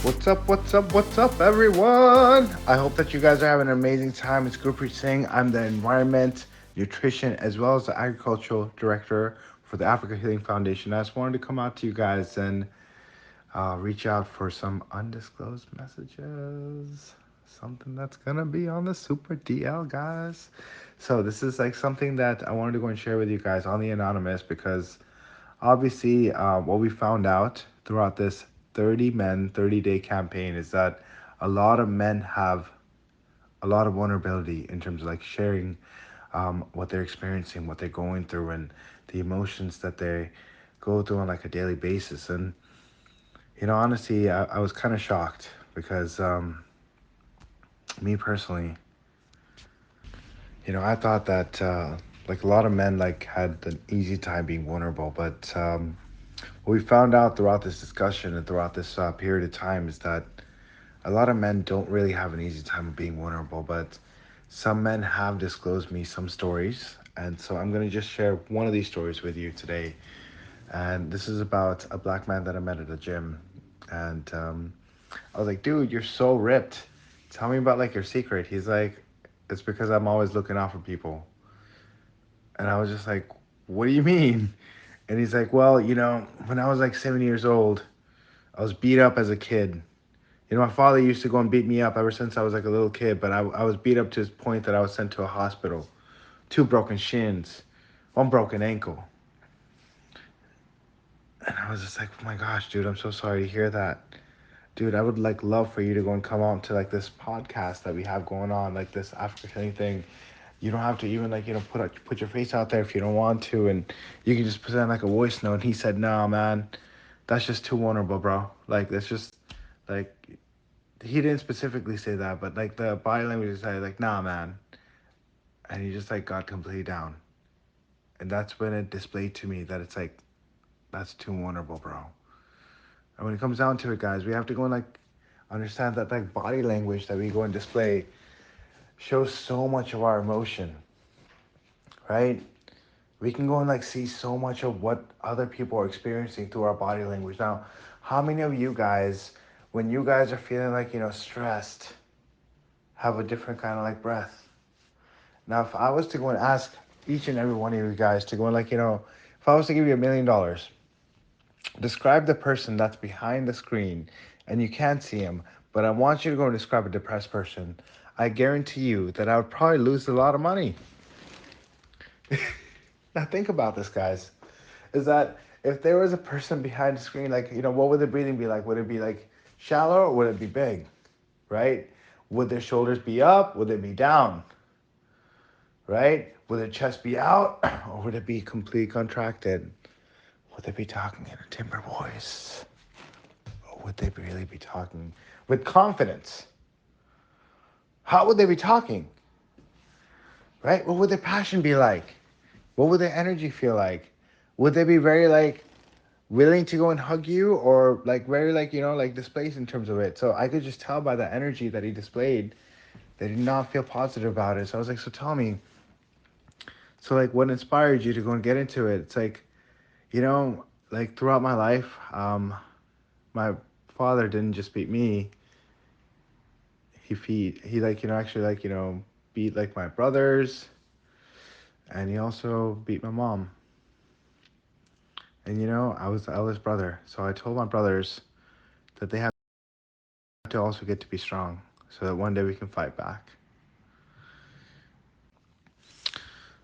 What's up, everyone? I hope that you guys are having an amazing time. It's Gurpreet Singh. I'm the Environment, Nutrition, as well as the Agricultural Director for the Africa Healing Foundation. I just wanted to come out to you guys and reach out for some undisclosed messages. Something that's gonna be on the Super DL, guys. So, this is like something that I wanted to go and share with you guys on the Anonymous because obviously, what we found out throughout this 30 men, 30-day campaign is that a lot of men have a lot of vulnerability in terms of like sharing what they're experiencing, what they're going through, and the emotions that they go through on like a daily basis. And, honestly, I was kind of shocked because me personally, I thought that like a lot of men like had an easy time being vulnerable, but what we found out throughout this discussion and throughout this period of time is that a lot of men don't really have an easy time of being vulnerable, but some men have disclosed me some stories. And so I'm going to just share one of these stories with you today. And this is about a black man that I met at a gym. And I was like, dude, you're so ripped. Tell me about like your secret. He's like, it's because I'm always looking out for people. And I was just like, what do you mean? And he's like, well, when I was like 7 years old, I was beat up as a kid. My father used to go and beat me up ever since I was like a little kid, but I was beat up to the point that I was sent to a hospital. Two broken shins, one broken ankle. And I was just like, oh my gosh, dude, I'm so sorry to hear that. Dude, I would like love for you to go and come out to like this podcast that we have going on, like this Africa Healing thing. You don't have to even like, put your face out there if you don't want to, and you can just present like a voice note. And he said, no, man, that's just too vulnerable, bro. Like, that's just like, he didn't specifically say that, but like the body language said, like, nah, man. And he just like got completely down. And that's when it displayed to me that it's like, that's too vulnerable, bro. And when it comes down to it, guys, we have to go and like understand that like body language that we go and display shows so much of our emotion, right? We can go and like see so much of what other people are experiencing through our body language. Now, how many of you guys, when you guys are feeling like, stressed, have a different kind of like breath? Now, if I was to go and ask each and every one of you guys to go and like, if I was to give you $1 million, describe the person that's behind the screen and you can't see him, but I want you to go and describe a depressed person. I guarantee you that I would probably lose a lot of money. Now think about this, guys. Is that if there was a person behind the screen, like, what would the breathing be like? Would it be like shallow or would it be big? Right? Would their shoulders be up? Would they be down? Right? Would their chest be out or would it be completely contracted? Would they be talking in a timber voice? Or would they really be talking with confidence? How would they be talking? Right? What would their passion be like? What would their energy feel like? Would they be very like willing to go and hug you or like very like, like displaced in terms of it? So I could just tell by the energy that he displayed that he did not feel positive about it. So I was like, so tell me, so like what inspired you to go and get into it? It's like, like throughout my life, my father didn't just beat me. He like, actually like, beat like my brothers, and he also beat my mom. And I was the eldest brother, so I told my brothers that they have to also get to be strong, so that one day we can fight back.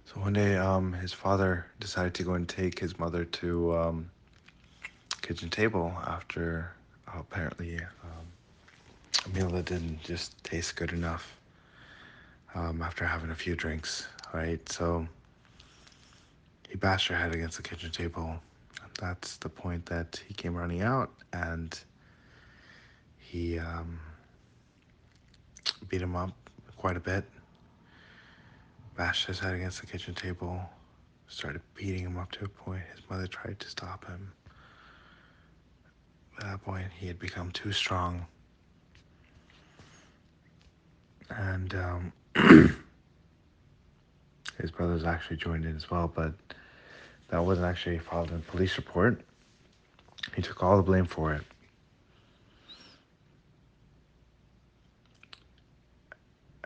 So one day, his father decided to go and take his mother to kitchen table after apparently a meal that didn't just taste good enough. After having a few drinks, right? So he bashed her head against the kitchen table. That's the point that he came running out, and he beat him up quite a bit, bashed his head against the kitchen table, started beating him up to a point. His mother tried to stop him. At that point, he had become too strong, and his brothers actually joined in as well, but that wasn't actually filed in a police report. He took all the blame for it.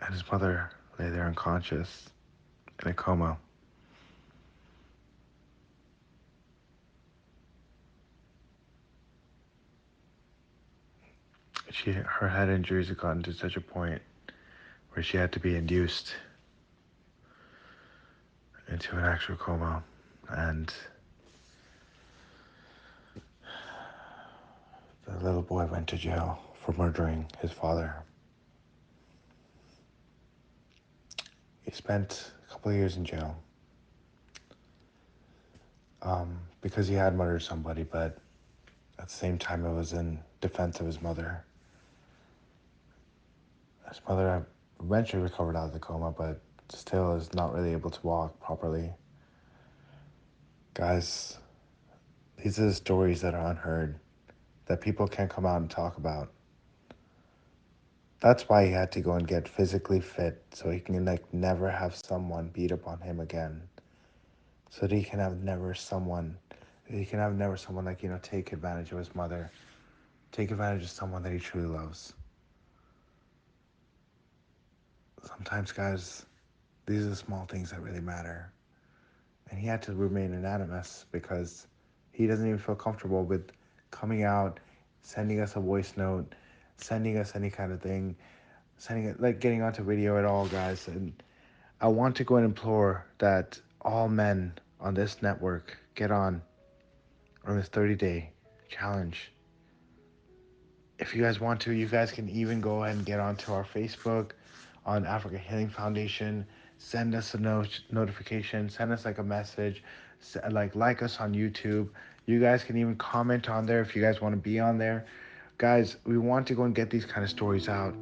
and his mother lay there unconscious in a coma. Her head injuries had gotten to such a point where she had to be induced into an actual coma, and the little boy went to jail for murdering his father. He spent a couple of years in jail because he had murdered somebody, but at the same time, it was in defense of his mother. His mother eventually recovered out of the coma, but still is not really able to walk properly. Guys, these are the stories that are unheard, that people can't come out and talk about. That's why he had to go and get physically fit so he can like never have someone beat up on him again. So that he can have never someone like, take advantage of his mother, take advantage of someone that he truly loves. Sometimes, guys, these are the small things that really matter. And he had to remain anonymous because he doesn't even feel comfortable with coming out, sending us a voice note, sending us any kind of thing, sending it, like getting onto video at all, guys. And I want to go and implore that all men on this network get on this 30-day challenge. If you guys want to, you guys can even go ahead and get onto our Facebook on Africa Healing Foundation. Send us a notification. Send us like a message. Like us on YouTube. You guys can even comment on there if you guys want to be on there. Guys, we want to go and get these kind of stories out.